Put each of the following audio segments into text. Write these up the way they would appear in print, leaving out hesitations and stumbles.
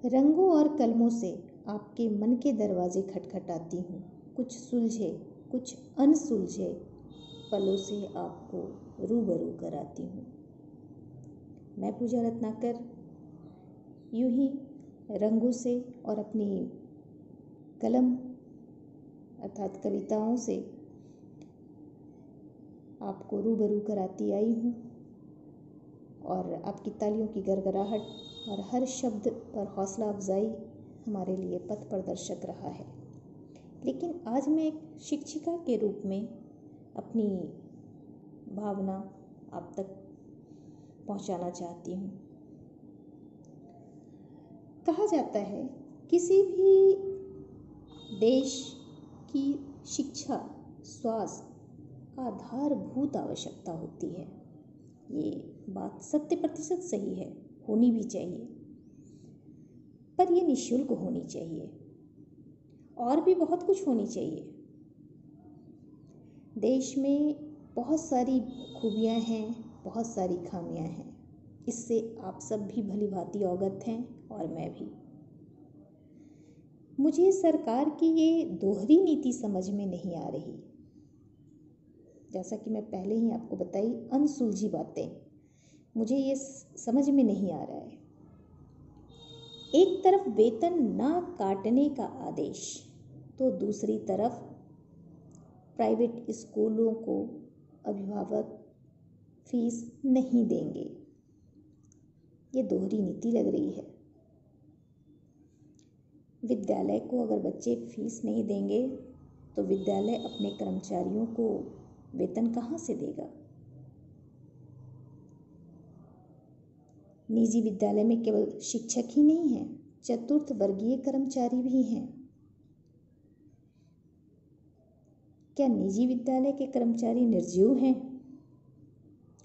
रंगों और कलमों से आपके मन के दरवाजे खटखटाती हूँ। कुछ सुलझे कुछ अनसुलझे पलों से आपको रूबरू कराती हूँ। मैं पूजा रत्नाकर यूं ही रंगों से और अपनी कलम अर्थात कविताओं से आपको रूबरू कराती आई हूँ और आपकी तालियों की गड़गड़ाहट और हर शब्द पर हौसला अफजाई हमारे लिए पथ प्रदर्शक रहा है। लेकिन आज मैं एक शिक्षिका के रूप में अपनी भावना आप तक पहुंचाना चाहती हूँ। कहा जाता है किसी भी देश की शिक्षा स्वास्थ्य आधारभूत आवश्यकता होती है। ये बात 100% सही है, होनी भी चाहिए, पर ये निःशुल्क होनी चाहिए और भी बहुत कुछ होनी चाहिए। देश में बहुत सारी खूबियां हैं, बहुत सारी खामियां हैं, इससे आप सब भी भली भांति अवगत हैं और मैं भी। मुझे सरकार की ये दोहरी नीति समझ में नहीं आ रही। जैसा कि मैं पहले ही आपको बताई, अनसुलझी बातें मुझे ये समझ में नहीं आ रहा है। एक तरफ वेतन ना काटने का आदेश, तो दूसरी तरफ प्राइवेट स्कूलों को अभिभावक फीस नहीं देंगे। ये दोहरी नीति लग रही है। विद्यालय को अगर बच्चे फीस नहीं देंगे तो विद्यालय अपने कर्मचारियों को वेतन कहाँ से देगा? निजी विद्यालय में केवल शिक्षक ही नहीं हैं, चतुर्थ वर्गीय कर्मचारी भी हैं। क्या निजी विद्यालय के कर्मचारी निर्जीव हैं?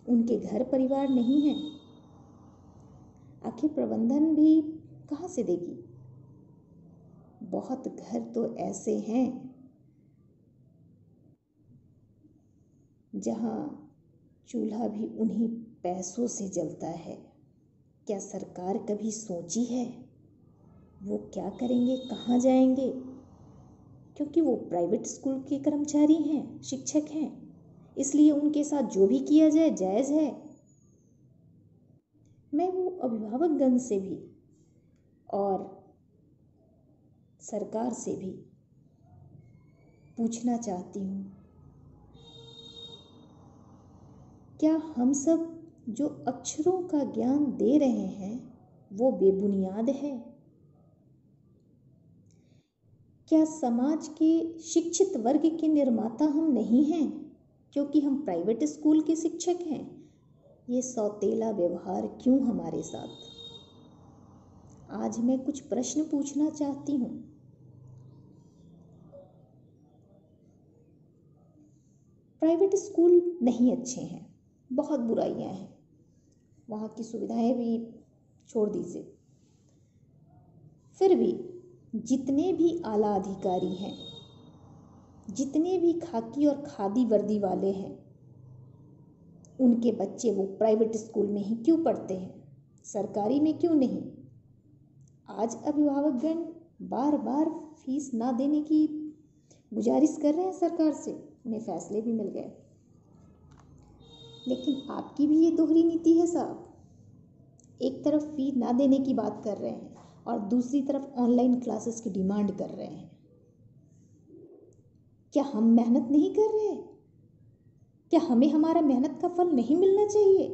उनके घर परिवार नहीं हैं? आखिर प्रबंधन भी कहाँ से देगी? बहुत घर तो ऐसे हैं जहाँ चूल्हा भी उन्हीं पैसों से जलता है। क्या सरकार कभी सोची है वो क्या करेंगे, कहाँ जाएंगे? क्योंकि वो प्राइवेट स्कूल के कर्मचारी हैं, शिक्षक हैं, इसलिए उनके साथ जो भी किया जाए जायज़ है। मैं वो अभिभावकगण से भी और सरकार से भी पूछना चाहती हूँ, क्या हम सब जो अक्षरों का ज्ञान दे रहे हैं वो बेबुनियाद है? क्या समाज के शिक्षित वर्ग के निर्माता हम नहीं हैं क्योंकि हम प्राइवेट स्कूल के शिक्षक हैं? ये सौतेला व्यवहार क्यों हमारे साथ? आज मैं कुछ प्रश्न पूछना चाहती हूँ। प्राइवेट स्कूल नहीं अच्छे हैं, बहुत बुराइयां हैं, वहाँ की सुविधाएं भी छोड़ दीजिए। फिर भी जितने भी आला अधिकारी हैं, जितने भी खाकी और खादी वर्दी वाले हैं, उनके बच्चे वो प्राइवेट स्कूल में ही क्यों पढ़ते हैं, सरकारी में क्यों नहीं? आज अभिभावकगण बार बार फीस ना देने की गुजारिश कर रहे हैं सरकार से, उन्हें फैसले भी मिल गए। लेकिन आपकी भी ये दोहरी नीति है साहब। एक तरफ फी ना देने की बात कर रहे हैं और दूसरी तरफ ऑनलाइन क्लासेस की डिमांड कर रहे हैं। क्या हम मेहनत नहीं कर रहे? क्या हमें हमारा मेहनत का फल नहीं मिलना चाहिए?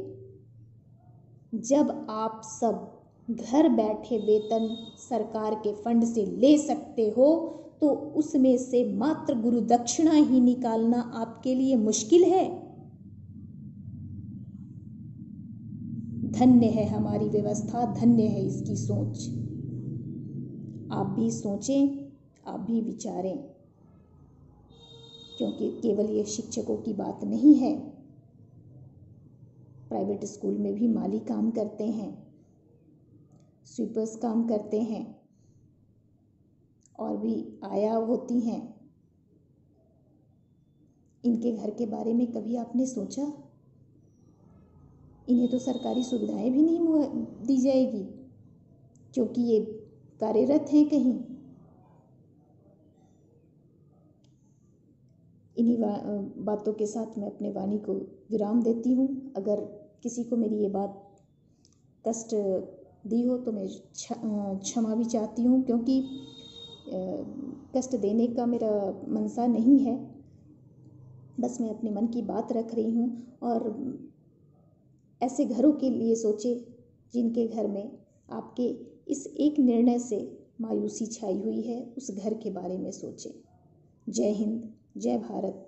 जब आप सब घर बैठे वेतन सरकार के फंड से ले सकते हो तो उसमें से मात्र गुरु दक्षिणा ही निकालना आपके लिए मुश्किल है। धन्य है हमारी व्यवस्था, धन्य है इसकी सोच। आप भी सोचें, आप भी विचारें, क्योंकि केवल ये शिक्षकों की बात नहीं है। प्राइवेट स्कूल में भी माली काम करते हैं, स्वीपर्स काम करते हैं और भी आया होती हैं। इनके घर के बारे में कभी आपने सोचा? इन्हें तो सरकारी सुविधाएं भी नहीं दी जाएगी क्योंकि ये कार्यरत हैं कहीं। इन्हीं बातों के साथ मैं अपने वाणी को विराम देती हूँ। अगर किसी को मेरी ये बात कष्ट दी हो तो मैं क्षमा भी चाहती हूँ, क्योंकि कष्ट देने का मेरा मनसा नहीं है। बस मैं अपने मन की बात रख रही हूँ। और ऐसे घरों के लिए सोचे जिनके घर में आपके इस एक निर्णय से मायूसी छाई हुई है, उस घर के बारे में सोचें। जय हिंद, जय भारत,